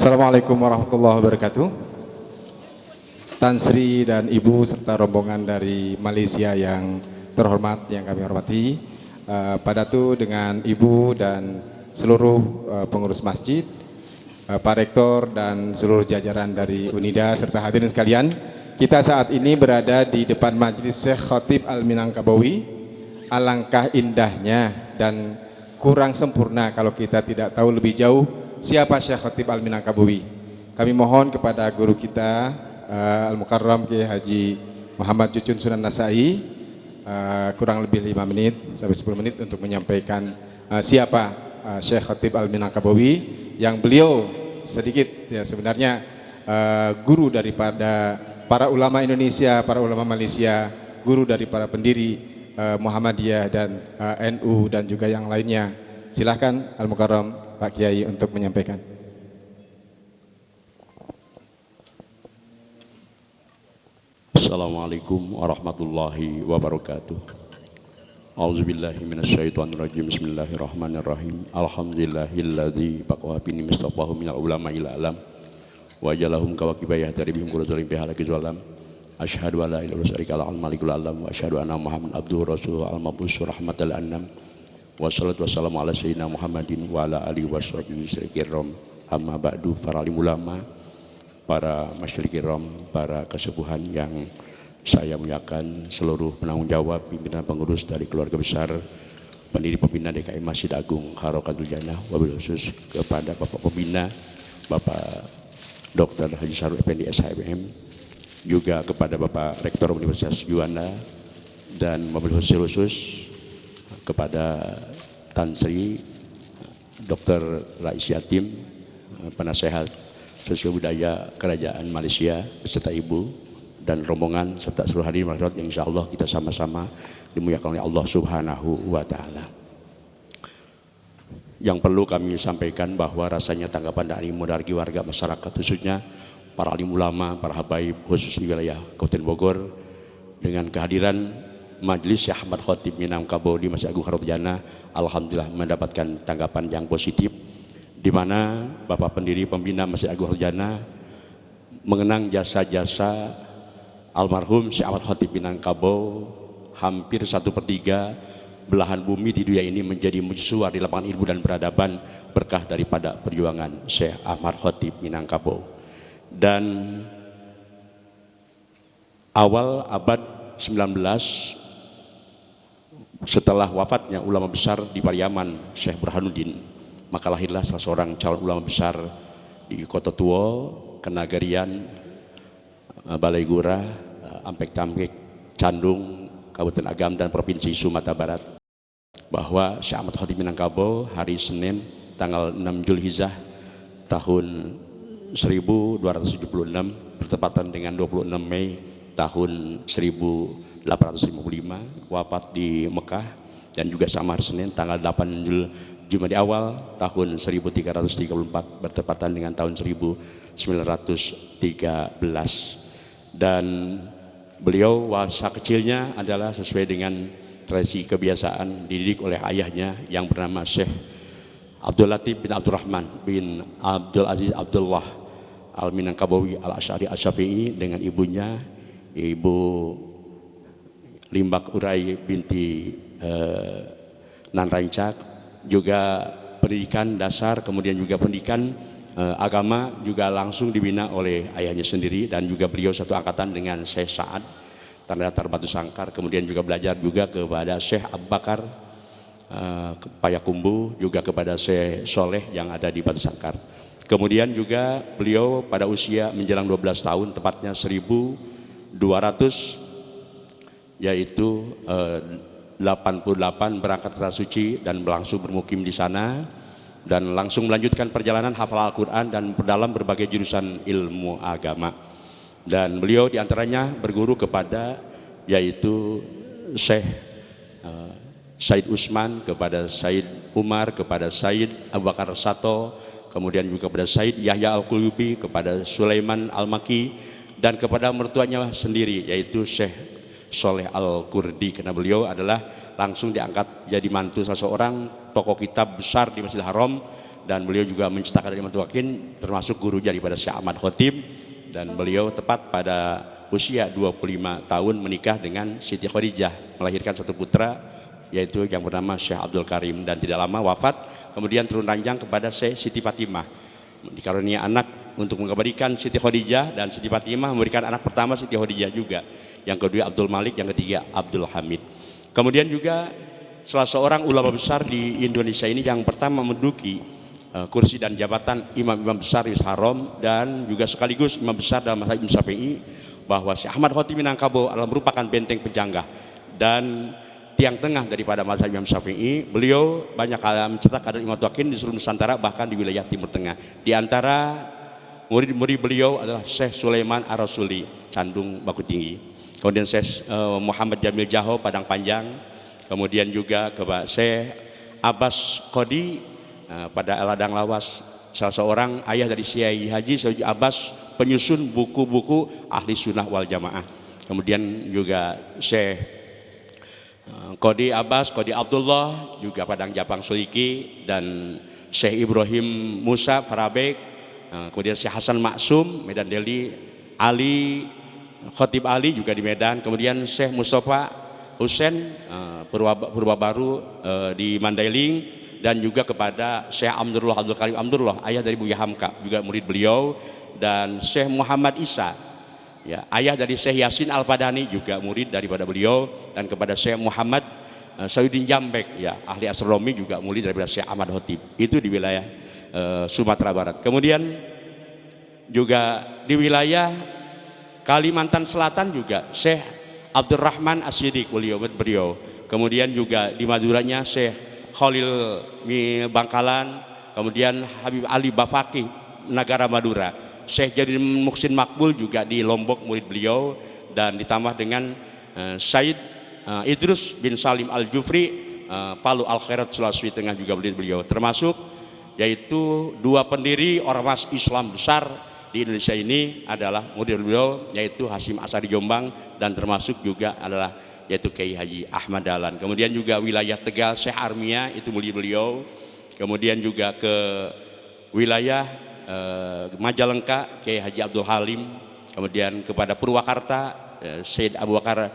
Assalamualaikum warahmatullahi wabarakatuh. Tan Sri dan Ibu serta rombongan dari Malaysia yang terhormat, yang kami hormati, Pak Datu dengan Ibu dan seluruh pengurus masjid, Pak Rektor dan seluruh jajaran dari UNIDA serta hadirin sekalian. Kita saat ini berada di depan Majelis Syekh Khatib Al-Minangkabawi. Alangkah indahnya dan kurang sempurna kalau kita tidak tahu lebih jauh siapa Syekh Khatib Al-Minangkabawi. Kami mohon kepada guru kita Al-Mukarram Kiai Haji Muhammad Cucun Sunan Nasai kurang lebih 5 menit sampai 10 menit untuk menyampaikan siapa Syekh Khatib Al-Minangkabawi, yang beliau sedikit ya sebenarnya guru daripada para ulama Indonesia, para ulama Malaysia, guru dari para pendiri Muhammadiyah dan NU dan juga yang lainnya. Silahkan Al-Mukarram Pak Kiai untuk menyampaikan. Assalamualaikum warahmatullahi wabarakatuh. A'udzubillahi minasyaitonirrajim. Bismillahirrahmanirrahim. Alhamdulillahilladzi baqawa bini mustafahu minal ulama ila alam wa jalahum kawakibayah dari bihim kuruzalim bihalaki zalam. Asyhadu an la ilaha illallah al-malikul alam wa asyhadu anna muhammadan abduhu rasuluhu al-mab'us rahmatal annam. Wassalatu wassalamu ala sayyidina Muhammadin wa ala alihi washabihi kiram. Amma ba'du, para alim ulama, para masyarakat kiram, para kesepuhan yang saya muliakan, seluruh penanggung jawab pimpinan pengurus dari keluarga besar pendiri pembina DKI Masjid Agung Harakatul Jannah, wabil khusus kepada Bapak Pembina Bapak Dr. Haji Sarul Effendi SHMM, juga kepada Bapak Rektor Universitas Juanda, dan wabil khusus kepada Tan Sri Dr. Rais Yatim, penasehat sosial budaya Kerajaan Malaysia beserta Ibu dan rombongan serta seluruh hadirin yang insya Allah kita sama-sama dimuliakan oleh Allah Subhanahu wa Ta'ala. Yang perlu kami sampaikan bahwa rasanya tanggapan dari mudargi warga masyarakat, khususnya para alim ulama, para habaib khusus di wilayah Kabupaten Bogor, dengan kehadiran Majelis Syekh Ahmad Khatib Minangkabawi di Masjid Agung Harakatul Jannah, alhamdulillah mendapatkan tanggapan yang positif, di mana Bapak pendiri pembina Masjid Agung Harakatul Jannah mengenang jasa-jasa almarhum Syekh Ahmad Khatib Minangkabawi. Hampir 1/3 belahan bumi di dunia ini menjadi mercusuar di lapangan ilmu dan peradaban berkah daripada perjuangan Syekh Ahmad Khatib Minangkabawi. Dan awal abad 19, setelah wafatnya ulama besar di Pariaman Syekh Burhanuddin, maka lahirlah salah seorang calon ulama besar di Kota Tua, Kenagarian, Balai Gura, Ampek Tampek, Candung, Kabupaten Agam dan Provinsi Sumatera Barat, bahwa Syekh Ahmad Khatib Minangkabawi hari Senin tanggal 6 Zulhijjah tahun 1276 bertepatan dengan 26 Mei tahun 1855 wafat di Mekah, dan juga sama hari Senin tanggal 8 Jumadi awal tahun 1334 bertepatan dengan tahun 1913. Dan beliau masa kecilnya adalah sesuai dengan tradisi kebiasaan dididik oleh ayahnya yang bernama Syekh Abdul Latif bin Abdurrahman bin Abdul Aziz Abdullah Al-Minangkabawi Al-Asy'ari Asy-Syafi'i, dengan ibunya Ibu Limbak Urai binti Nan Rancak. Juga pendidikan dasar, kemudian juga pendidikan agama juga langsung dibina oleh ayahnya sendiri, dan juga beliau satu angkatan dengan Syekh Sa'ad Tanda Datar Batu Sangkar, kemudian juga belajar juga kepada Syekh Abu Bakar Payakumbu, juga kepada Syekh Soleh yang ada di Batu Sangkar. Kemudian juga beliau pada usia menjelang 12 tahun, tepatnya 1200, yaitu 88 berangkat ke Tanah Suci dan langsung bermukim di sana, dan langsung melanjutkan perjalanan hafal Al-Quran dan berdalam berbagai jurusan ilmu agama. Dan beliau diantaranya berguru kepada yaitu Syekh Said Usman, kepada Said Umar, kepada Said Abu Bakar Sato, kemudian juga kepada Said Yahya Al-Qulubi, kepada Sulaiman Al-Maki, dan kepada mertuanya sendiri yaitu Syekh Soleh Al-Kurdi, karena beliau adalah langsung diangkat jadi mantu seseorang tokoh kitab besar di Masjidil Haram dan beliau juga menciptakan Imam Mutakin termasuk guru daripada Syekh Ahmad Khatib, dan beliau tepat pada usia 25 tahun menikah dengan Siti Khadijah, melahirkan satu putra yaitu yang bernama Syekh Abdul Karim, dan tidak lama wafat. Kemudian turun ranjang kepada Syekh Siti Fatimah, dikarunia anak untuk mengabadikan Siti Khadijah, dan Siti Fatimah memberikan anak pertama Siti Khadijah juga, yang kedua Abdul Malik, yang ketiga Abdul Hamid. Kemudian juga salah seorang ulama besar di Indonesia ini yang pertama menduduki kursi dan jabatan imam-imam besar di Haram, dan juga sekaligus imam besar dalam mazhab Imam Syafi'i, bahwa Syekh Ahmad Khatib Minangkabau adalah merupakan benteng penjangah dan tiang tengah daripada mazhab Imam Syafi'i. Beliau banyak kali mencetak kader Imam Mutakin di seluruh Nusantara, bahkan di wilayah Timur Tengah. Di antara murid-murid beliau adalah Syekh Sulaiman Ar-Rasuli, Candung Baku Tinggi, kemudian Syekh Muhammad Jamil Jaho, Padang Panjang, kemudian juga ke Syekh Abbas Qodi pada Ladang Lawas, salah seorang ayah dari Syekh Haji Syekh Abbas, penyusun buku-buku ahli sunnah wal jamaah. Kemudian juga Syekh Qodi Abbas, Qodi Abdullah, juga Padang Japang Suliki, dan Syekh Ibrahim Musa Farabek, kemudian Syekh Hasan Maksum Medan Deli, Ali Khatib Ali juga di Medan, kemudian Syekh Mustafa Husain Purwabaru di Mandailing, dan juga kepada Syekh Abdullah Abdul Karim Abdullah, ayah dari Buya Hamka, juga murid beliau, dan Syekh Muhammad Isa, ya, ayah dari Syekh Yasin Al-Padani, juga murid daripada beliau, dan kepada Syekh Muhammad Sayyidin Jambek, ya, ahli astronomi, juga murid daripada Syekh Ahmad Khatib. Itu di wilayah Sumatera Barat. Kemudian juga di wilayah Kalimantan Selatan juga Syekh Abdurrahman As-Siddiq beliau. Kemudian juga di Maduranya Syekh Khalil Bangkalan, kemudian Habib Ali Bafaki Nagara Madura, Syekh Jadid Muhsin Makbul juga di Lombok murid beliau, dan ditambah dengan Said Idrus bin Salim Al-Jufri Palu Al-Khairat Sulawesi Tengah juga murid beliau, termasuk yaitu dua pendiri ormas Islam besar di Indonesia ini adalah murid beliau, yaitu Hasyim Asy'ari Jombang, dan termasuk juga adalah yaitu Kiai Haji Ahmad Dahlan. Kemudian juga wilayah Tegal Syekh Armia, itu murid beliau. Kemudian juga ke wilayah Majalengka Kiai Haji Abdul Halim, kemudian kepada Purwakarta Syed Abu Bakar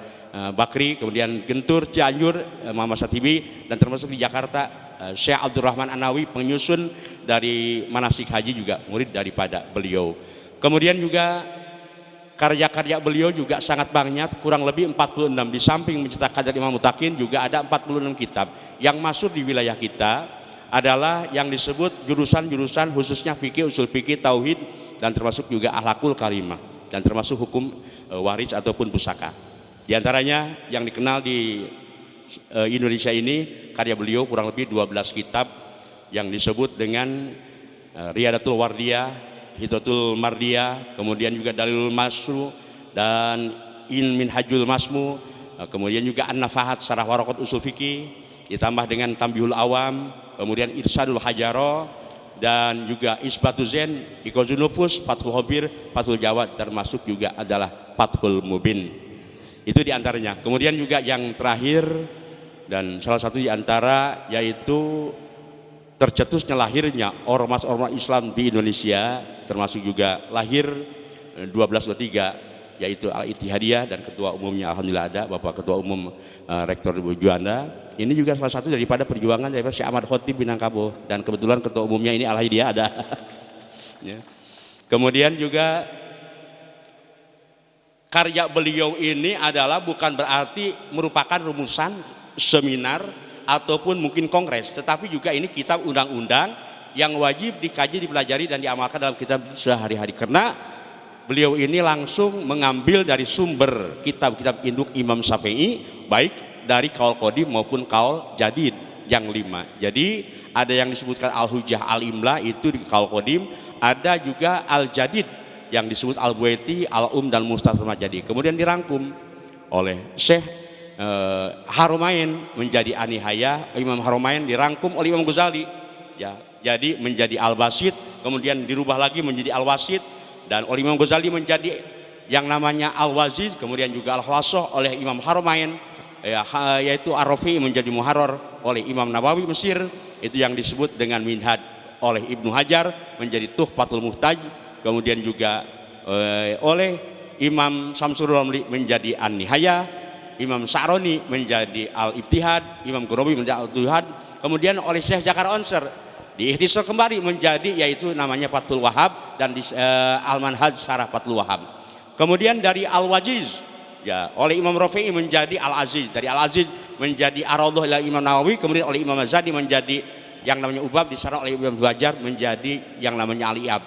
Bakri, kemudian Gentur Cianjur Muhammad Satibi, dan termasuk di Jakarta Syekh Abdurrahman Anawi, penyusun dari manasik haji, juga murid daripada beliau. Kemudian juga karya-karya beliau juga sangat banyak, kurang lebih 46. Di samping mencetak kader Imam Mutakin, juga ada 46 kitab. Yang masuk di wilayah kita adalah yang disebut jurusan-jurusan khususnya fikih, usul fikih, tauhid, dan termasuk juga akhlakul karimah, dan termasuk hukum waris ataupun pusaka. Di antaranya yang dikenal di Indonesia ini, karya beliau kurang lebih 12 kitab yang disebut dengan Riyadatul Wardiyah, Hidatul Mardiyah, kemudian juga Dalilul Masru, dan Minhajul Masmu, kemudian juga An-Nafahat Sarah Waraqat Usul Fikih, ditambah dengan Tambihul Awam, kemudian Irsadul Hajaro, dan juga Isbatu Zen, Iqazun Nufus, Fathul Khabir, Fathul Jawad, termasuk juga adalah Fathul Mubin. Itu diantaranya. Kemudian juga yang terakhir dan salah satu diantara yaitu tercetusnya lahirnya ormas-ormas Islam di Indonesia, termasuk juga lahir 1223 yaitu Al-Ittihadiyah, dan ketua umumnya alhamdulillah ada Bapak Ketua Umum Rektor Ibu Juanda. Ini juga salah satu daripada perjuangan daripada Syekh Ahmad Khatib Minangkabau, dan kebetulan ketua umumnya ini alhamdulillah ada. Ya. Kemudian juga karya beliau ini adalah bukan berarti merupakan rumusan seminar ataupun mungkin kongres, tetapi juga ini kitab undang-undang yang wajib dikaji, dipelajari, dan diamalkan dalam kitab sehari-hari, karena beliau ini langsung mengambil dari sumber kitab-kitab induk Imam Syafi'i, baik dari kaul qadim maupun kaul jadid yang 5. Jadi ada yang disebutkan Al-Hujjah Al-Imla itu di kaul qadim, ada juga Al-Jadid yang disebut Al-Buaiti, Al-Um, dan Mustafa Jadi. Kemudian dirangkum oleh Syekh Haromain menjadi Anihaya, Imam Haromain dirangkum oleh Imam Ghazali, ya, jadi menjadi Al-Basit, kemudian dirubah lagi menjadi Al-Wasit, dan oleh Imam Ghazali menjadi yang namanya Al-Waziz, kemudian juga Al-Khulasoh oleh Imam Haromain, yaitu Ar-Rafi menjadi Muharrar oleh Imam Nawawi Mesir, itu yang disebut dengan Minhaj oleh Ibnu Hajar menjadi Tuhfatul Muhtaj, kemudian juga oleh Imam Samsul Romli menjadi An-Nihayah, Imam Sa'roni menjadi Al-Ibtihad, Imam Qurabi menjadi Al-Tuhad, kemudian oleh Syekh Jakar Onser diikhtisar kembali menjadi yaitu namanya Fathul Wahhab dan Al-Manhaj Syarah Fathul Wahhab. Kemudian dari Al-Wajiz ya oleh Imam Rafi'i menjadi Al-Aziz, dari Al-Aziz menjadi Ar-Raudhah ila Imam Nawawi, kemudian oleh Imam Azadi menjadi yang namanya Ubab, disyarah oleh Imam Hajar menjadi yang namanya Al-I'ab,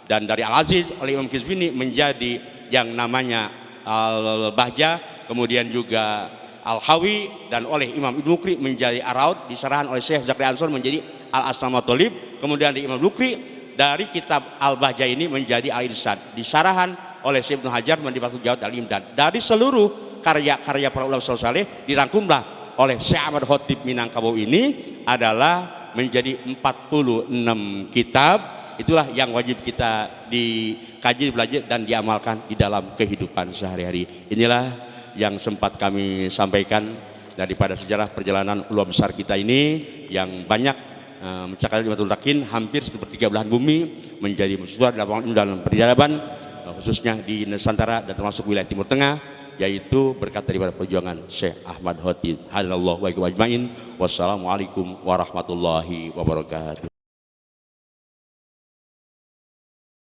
dan dari Al-Aziz oleh Imam Qizwini menjadi yang namanya Al-Bahjah, kemudian juga Al-Hawi, dan oleh Imam Ibnu Lukri menjadi Ar-Raud, disarahan oleh Syekh Zakaria Ansor menjadi Al-Asma Tholib, kemudian dari Imam Lukri dari kitab Al-Bahjah ini menjadi Al-Irsad, disarahan oleh Syekh Ibnu Hajar menjadi Fathul Jawad Al-Imdad. Dari seluruh karya-karya para ulama saleh dirangkumlah oleh Syekh Ahmad Khatib Minangkabau ini adalah menjadi 46 kitab. Itulah yang wajib kita dikaji, belajar dan diamalkan di dalam kehidupan sehari-hari. Inilah yang sempat kami sampaikan daripada sejarah perjalanan ulama besar kita ini yang banyak mencapai Limatul Takin, hampir 1/3 belahan bumi menjadi mahasiswa dalam perjalanan khususnya di Nusantara dan termasuk wilayah Timur Tengah, yaitu berkat daripada perjuangan Syekh Ahmad Khatib. Hadanallahu wa iyyakum ajmain. Wassalamualaikum warahmatullahi wabarakatuh.